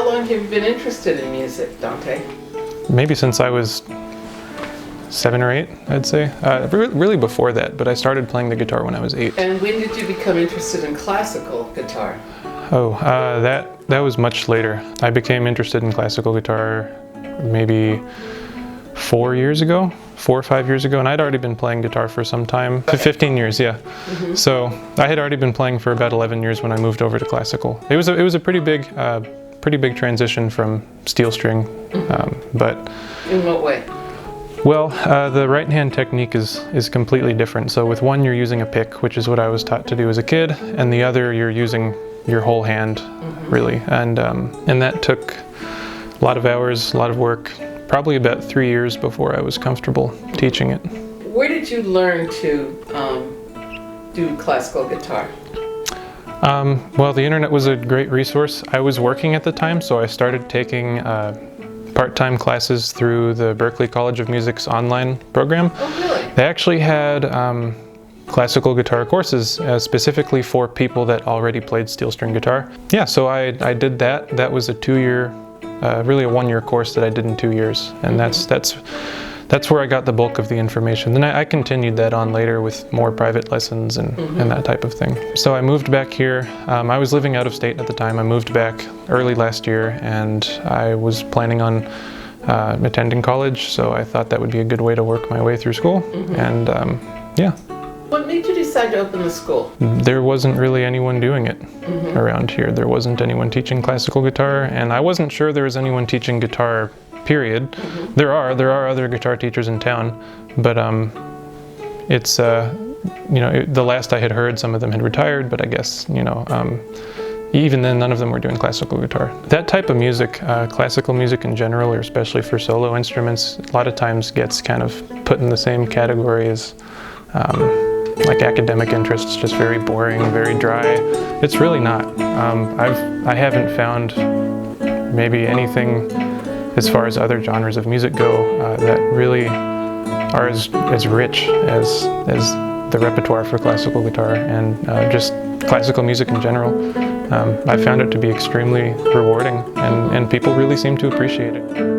how long have you been interested in music, Dante? Maybe since I was 7 or 8, I'd say. Really before that, but I started playing the guitar when I was 8. And when did you become interested in classical guitar? Oh, that was much later. I became interested in classical guitar maybe 4 or 5 years ago, and I'd already been playing guitar for some time. 15 years, yeah. Mm-hmm. So I had already been playing for about 11 years when I moved over to classical. It was a pretty big transition from steel string, but. In what way? Well, the right hand technique is completely different. So with one you're using a pick, which is what I was taught to do as a kid, and the other you're using your whole hand, really. And that took a lot of hours, a lot of work. Probably about 3 years before I was comfortable teaching it. Where did you learn to do classical guitar? Well, the internet was a great resource. I was working at the time, so I started taking part-time classes through the Berklee College of Music's online program. Oh, really? They actually had classical guitar courses specifically for people that already played steel string guitar. Yeah, so I did that. That was a 2-year really a 1-year course that I did in 2 years, and that's where I got the bulk of the information. Then I continued that on later with more private lessons and that type of thing. So I moved back here. I was living out of state at the time. I moved back early last year, and I was planning on attending college, so I thought that would be a good way to work my way through school. And yeah. What made you decide to open the school? There wasn't really anyone doing it around here. There wasn't anyone teaching classical guitar, and I wasn't sure there was anyone teaching guitar, period. There are other guitar teachers in town, but it's the last I had heard, some of them had retired, but I guess even then none of them were doing classical guitar. That type of music, classical music in general, or especially for solo instruments, a lot of times gets kind of put in the same category as like academic interests, just very boring, very dry. It's really not. I haven't found maybe anything as far as other genres of music go that really are as rich as the repertoire for classical guitar and just classical music in general. I found it to be extremely rewarding, and people really seem to appreciate it.